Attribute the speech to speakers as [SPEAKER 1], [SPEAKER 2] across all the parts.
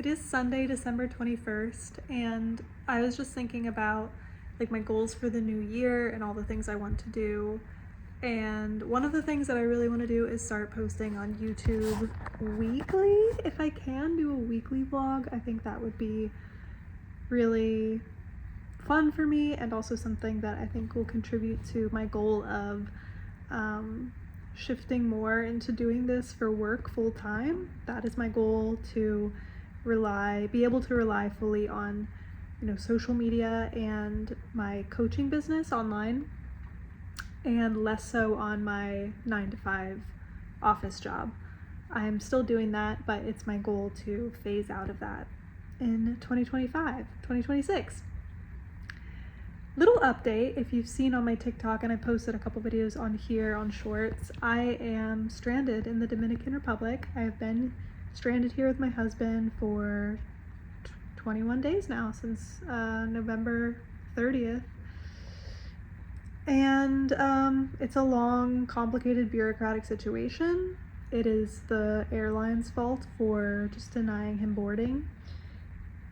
[SPEAKER 1] is Sunday, December 21st, and I was just thinking about like my goals for the new year and all the things I want to do. And one of the things that I really want to do is start posting on YouTube weekly. If I can do a weekly vlog, I think that would be really fun for me, and also something that I think will contribute to my goal of shifting more into doing this for work full time. That is my goal, to be able to rely fully on, social media and my coaching business online, and less so on my 9-to-5 office job. I'm still doing that, but it's my goal to phase out of that in 2026. Little update, if you've seen on my TikTok, and I posted a couple videos on here on Shorts, I am stranded in the Dominican Republic. I have been stranded here with my husband for 21 days now, since November 30th. And it's a long, complicated, bureaucratic situation. It is the airline's fault for just denying him boarding.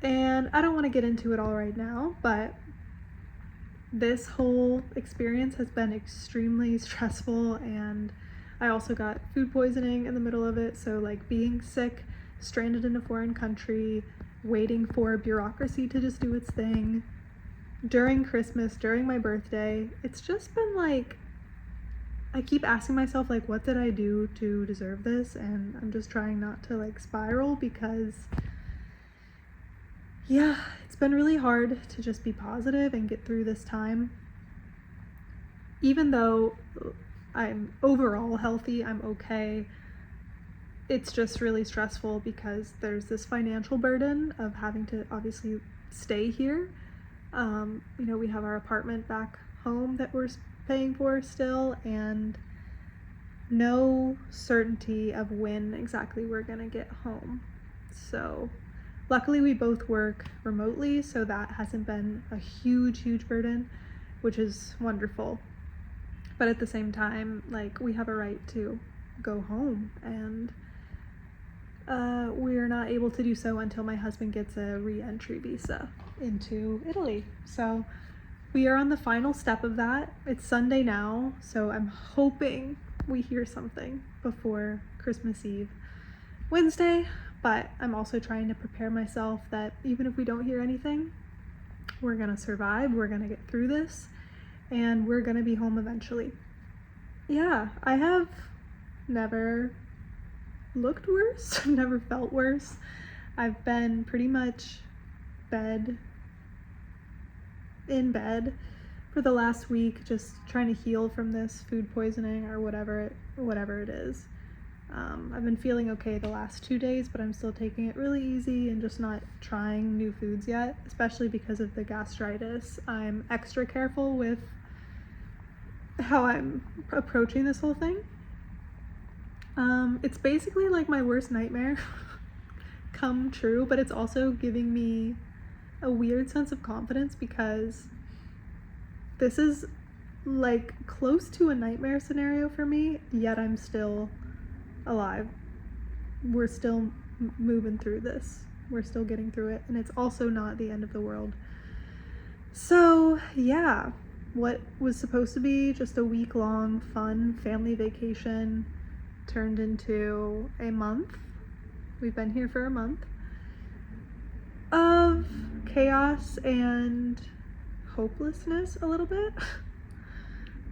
[SPEAKER 1] And I don't want to get into it all right now, but this whole experience has been extremely stressful, and I also got food poisoning in the middle of it. So like being sick, stranded in a foreign country, waiting for bureaucracy to just do its thing during Christmas, during my birthday, it's just been like, I keep asking myself, like, what did I do to deserve this? And I'm just trying not to like spiral, because yeah, it's been really hard to just be positive and get through this time. Even though I'm overall healthy, I'm okay, it's just really stressful because there's this financial burden of having to obviously stay here. We have our apartment back home that we're paying for still, and no certainty of when exactly we're gonna get home. So luckily we both work remotely, so that hasn't been a huge burden, which is wonderful. But at the same time, like, we have a right to go home, and we're not able to do so until my husband gets a re-entry visa into Italy. So we are on the final step of that. It's Sunday now, so I'm hoping we hear something before Christmas Eve, Wednesday. But I'm also trying to prepare myself that even if we don't hear anything, we're gonna survive, we're gonna get through this, and we're gonna be home eventually. Yeah, I have never looked worse, I've never felt worse. I've been pretty much in bed for the last week, just trying to heal from this food poisoning or whatever it is. I've been feeling okay the last 2 days, but I'm still taking it really easy and just not trying new foods yet, especially because of the gastritis. I'm extra careful with how I'm approaching this whole thing. It's basically like my worst nightmare come true, but it's also giving me a weird sense of confidence, because this is like close to a nightmare scenario for me, yet I'm still alive. We're still moving through this. We're still getting through it, and it's also not the end of the world. So yeah, what was supposed to be just a week-long fun family vacation turned into a month. We've been here for a month of chaos and hopelessness a little bit.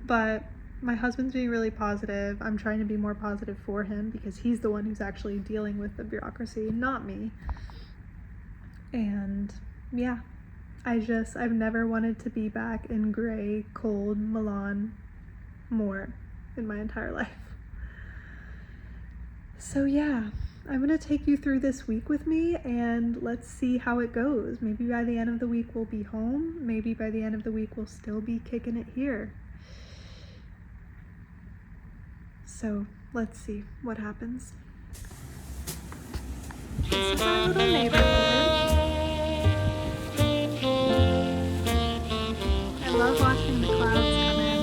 [SPEAKER 1] But my husband's being really positive. I'm trying to be more positive for him, because he's the one who's actually dealing with the bureaucracy, not me. And yeah, I've never wanted to be back in gray, cold Milan more in my entire life. So yeah, I'm gonna take you through this week with me, and let's see how it goes. Maybe by the end of the week we'll be home. Maybe by the end of the week we'll still be kicking it here. So let's see what happens. This is our little neighborhood. I love watching the clouds come in.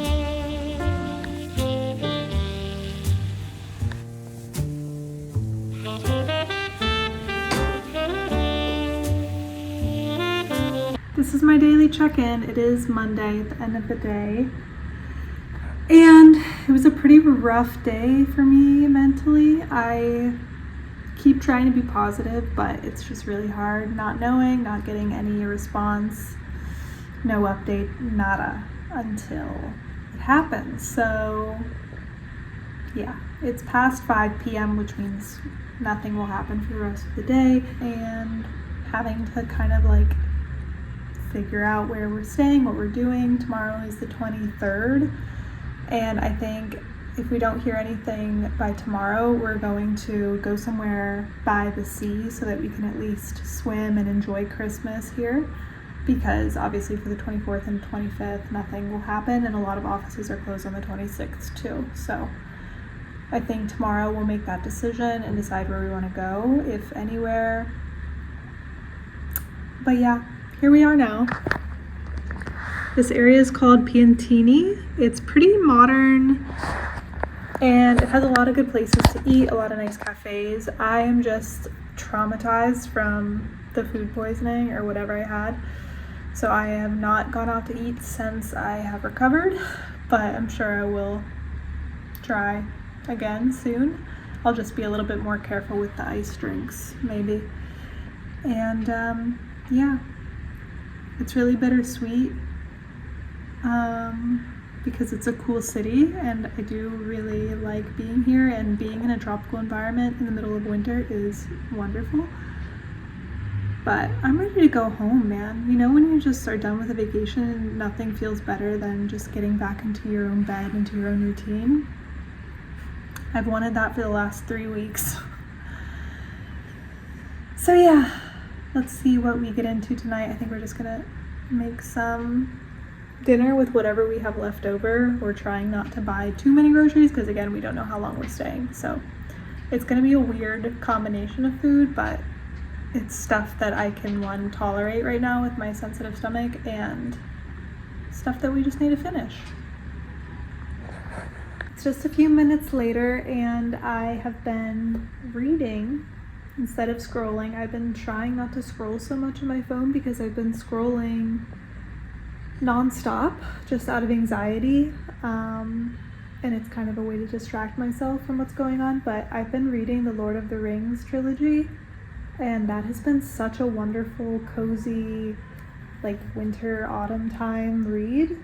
[SPEAKER 1] this is my daily check-in. It is Monday at the end of the day. And it was a pretty rough day for me mentally. I keep trying to be positive, but it's just really hard not knowing, not getting any response, no update, nada, until it happens. So yeah, it's past 5 p.m., which means nothing will happen for the rest of the day, and having to kind of like figure out where we're staying, what we're doing. Tomorrow is the 23rd, and I think if we don't hear anything by tomorrow, we're going to go somewhere by the sea so that we can at least swim and enjoy Christmas here, because obviously for the 24th and 25th nothing will happen, and a lot of offices are closed on the 26th too. So I think tomorrow we'll make that decision and decide where we want to go, if anywhere. But yeah, here we are now. This area is called Piantini. It's pretty modern and it has a lot of good places to eat, a lot of nice cafes. I am just traumatized from the food poisoning or whatever I had. So I have not gone out to eat since I have recovered, but I'm sure I will try again soon. I'll just be a little bit more careful with the ice drinks, maybe. And yeah, it's really bittersweet because it's a cool city and I do really like being here, and being in a tropical environment in the middle of winter is wonderful. But I'm ready to go home, man. You know, when you just are done with a vacation, nothing feels better than just getting back into your own bed, into your own routine. I've wanted that for the last 3 weeks. So yeah, let's see what we get into tonight. I think we're just gonna make some dinner with whatever we have left over. We're trying not to buy too many groceries because again, we don't know how long we're staying. So it's gonna be a weird combination of food, but it's stuff that I can, one, tolerate right now with my sensitive stomach, and stuff that we just need to finish. It's just a few minutes later and I have been reading instead of scrolling. I've been trying not to scroll so much on my phone because I've been scrolling nonstop just out of anxiety, and it's kind of a way to distract myself from what's going on. But I've been reading the Lord of the Rings trilogy, and that has been such a wonderful, cozy, like winter, autumn time read.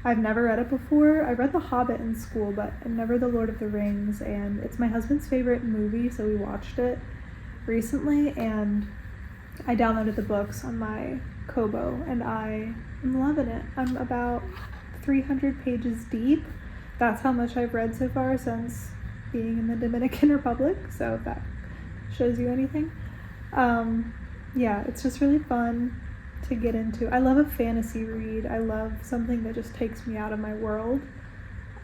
[SPEAKER 1] I've never read it before. I read The Hobbit in school, but never The Lord of the Rings, and it's my husband's favorite movie, so we watched it recently, and I downloaded the books on my Kobo, and I am loving it. I'm about 300 pages deep. That's how much I've read so far since being in the Dominican Republic, so if that shows you anything. Yeah, it's just really fun to get into. I love a fantasy read. I love something that just takes me out of my world.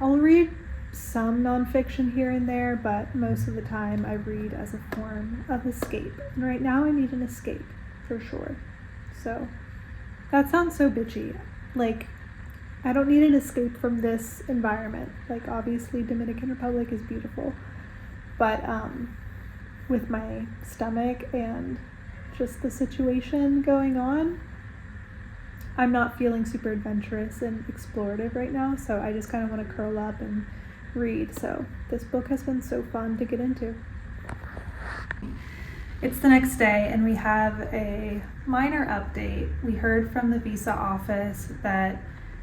[SPEAKER 1] I'll read some nonfiction here and there, but most of the time I read as a form of escape. And right now I need an escape, for sure. So, that sounds so bitchy. Like, I don't need an escape from this environment. Like, obviously Dominican Republic is beautiful, but with my stomach and just the situation going on, I'm not feeling super adventurous and explorative right now, so I just kind of want to curl up and read. So this book has been so fun to get into. It's the next day and we have a minor update. We heard from the visa office that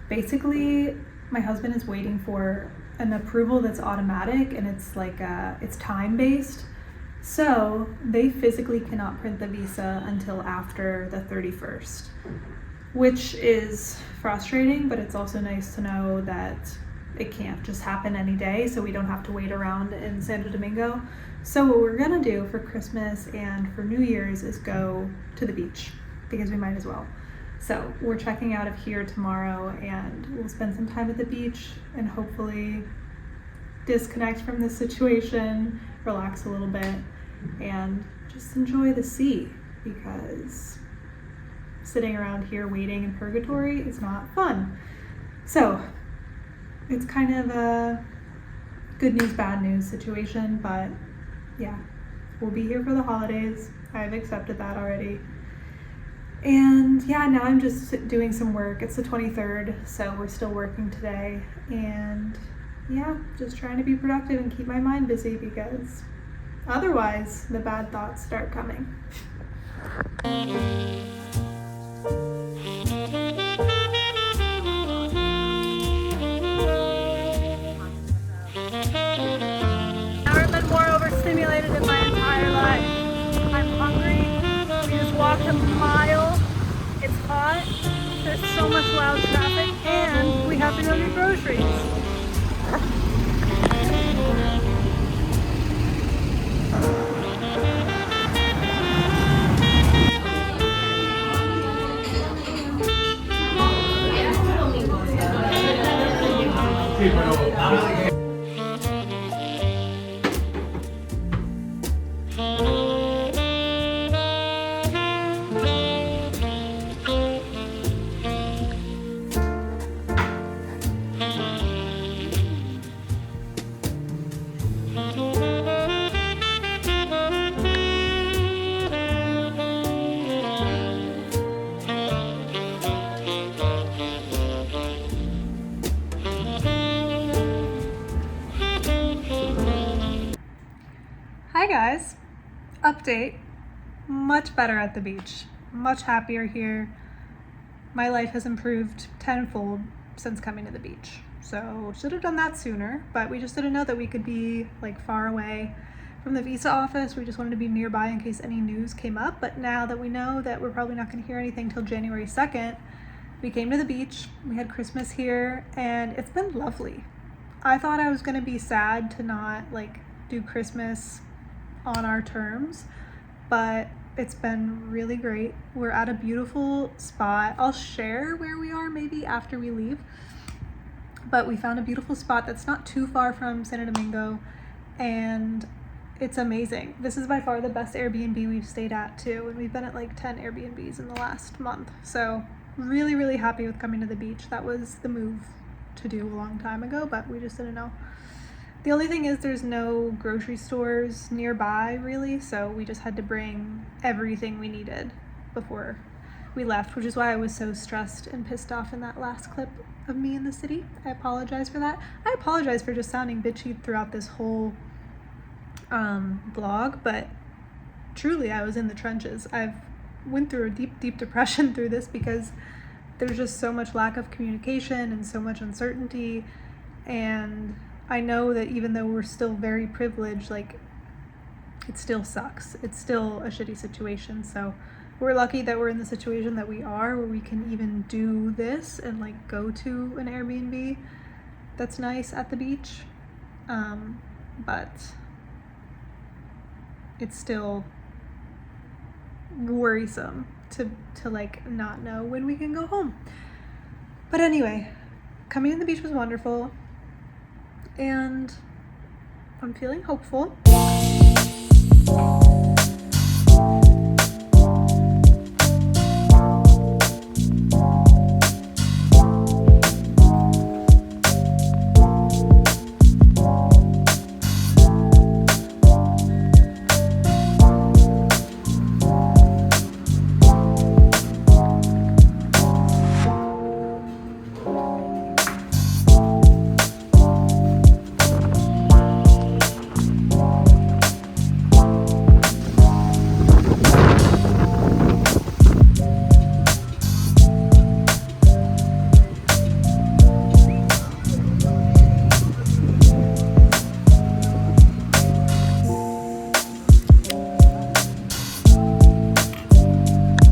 [SPEAKER 1] basically my husband is waiting for an approval that's automatic, and it's like it's time-based. So they physically cannot print the visa until after the 31st, which is frustrating, but it's also nice to know that it can't just happen any day, so we don't have to wait around in Santo Domingo. So what we're gonna do for Christmas and for New Year's is go to the beach, because we might as well. So we're checking out of here tomorrow and we'll spend some time at the beach and hopefully disconnect from this situation, relax a little bit, and just enjoy the sea, because sitting around here waiting in purgatory is not fun. So it's kind of a good news, bad news situation, but yeah, we'll be here for the holidays. I've accepted that already. And yeah, now I'm just doing some work. It's the 23rd, so we're still working today. And yeah, just trying to be productive and keep my mind busy because otherwise the bad thoughts start coming. Never been more overstimulated in my entire life. I'm hungry. We just walked a mile. It's hot. There's so much loud traffic, and we have to go get groceries. Hi guys, update, much better at the beach, much happier here. My life has improved tenfold since coming to the beach. So should have done that sooner, but we just didn't know that we could be like far away from the visa office. We just wanted to be nearby in case any news came up. But now that we know that we're probably not going to hear anything till January 2nd, we came to the beach, we had Christmas here, and it's been lovely. I thought I was going to be sad to not like do Christmas on our terms, but it's been really great. We're at a beautiful spot. I'll share where we are maybe after we leave, but we found a beautiful spot that's not too far from Santo Domingo, and it's amazing. This is by far the best Airbnb we've stayed at too, and we've been at like 10 Airbnbs in the last month. So really, really happy with coming to the beach. That was the move to do a long time ago, but we just didn't know. The only thing is there's no grocery stores nearby really, so we just had to bring everything we needed before we left, which is why I was so stressed and pissed off in that last clip of me in the city. I apologize for that. I apologize for just sounding bitchy throughout this whole vlog, but truly I was in the trenches. I've went through a deep depression through this because there's just so much lack of communication and so much uncertainty, and I know that even though we're still very privileged, like it still sucks. It's still a shitty situation. So we're lucky that we're in the situation that we are, where we can even do this and like go to an Airbnb that's nice at the beach. But it's still worrisome to like not know when we can go home. But anyway, coming to the beach was wonderful, and I'm feeling hopeful.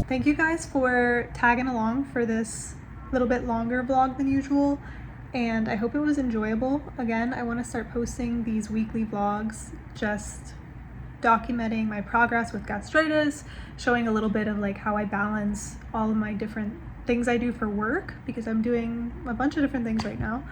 [SPEAKER 1] Thank you guys for tagging along for this little bit longer vlog than usual, and I hope it was enjoyable. Again, I want to start posting these weekly vlogs, just documenting my progress with gastritis, showing a little bit of like how I balance all of my different things I do for work, because I'm doing a bunch of different things right now,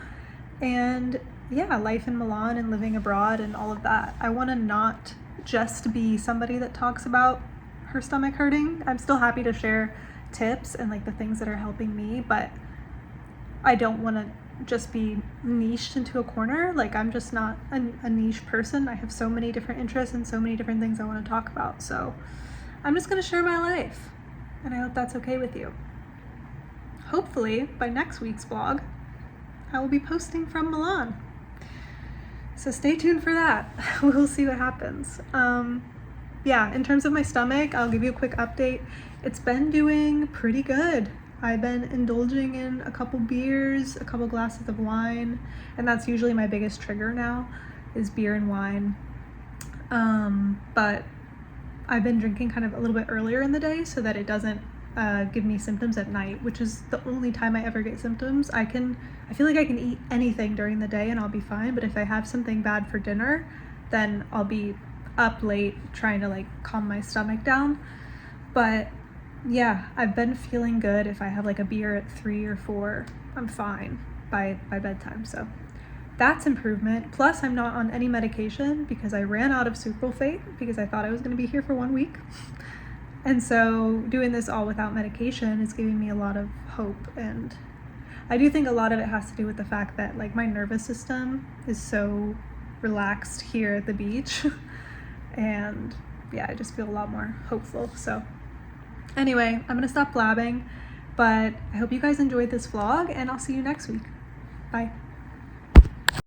[SPEAKER 1] and yeah, life in Milan and living abroad and all of that. I want to not just be somebody that talks about her stomach hurting. I'm still happy to share tips and like the things that are helping me, but I don't want to just be niched into a corner. Like I'm just not a niche person. I have so many different interests and so many different things I want to talk about. So I'm just going to share my life. and I hope that's okay with you. Hopefully, by next week's vlog, I will be posting from Milan. So stay tuned for that. We'll see what happens. Yeah, in terms of my stomach, I'll give you a quick update. It's been doing pretty good. I've been indulging in a couple beers, a couple glasses of wine, and that's usually my biggest trigger now, is beer and wine. But I've been drinking kind of a little bit earlier in the day so that it doesn't give me symptoms at night, which is the only time I ever get symptoms. I feel like I can eat anything during the day and I'll be fine, but if I have something bad for dinner, then I'll be up late trying to like calm my stomach down. But yeah, I've been feeling good. If I have like a beer at 3 or 4, I'm fine by bedtime. So that's improvement. Plus I'm not on any medication because I ran out of sucralfate because I thought I was going to be here for 1 week. And so doing this all without medication is giving me a lot of hope. And I do think a lot of it has to do with the fact that like my nervous system is so relaxed here at the beach. And yeah, I just feel a lot more hopeful. So anyway, I'm gonna stop blabbing, but I hope you guys enjoyed this vlog and I'll see you next week. Bye.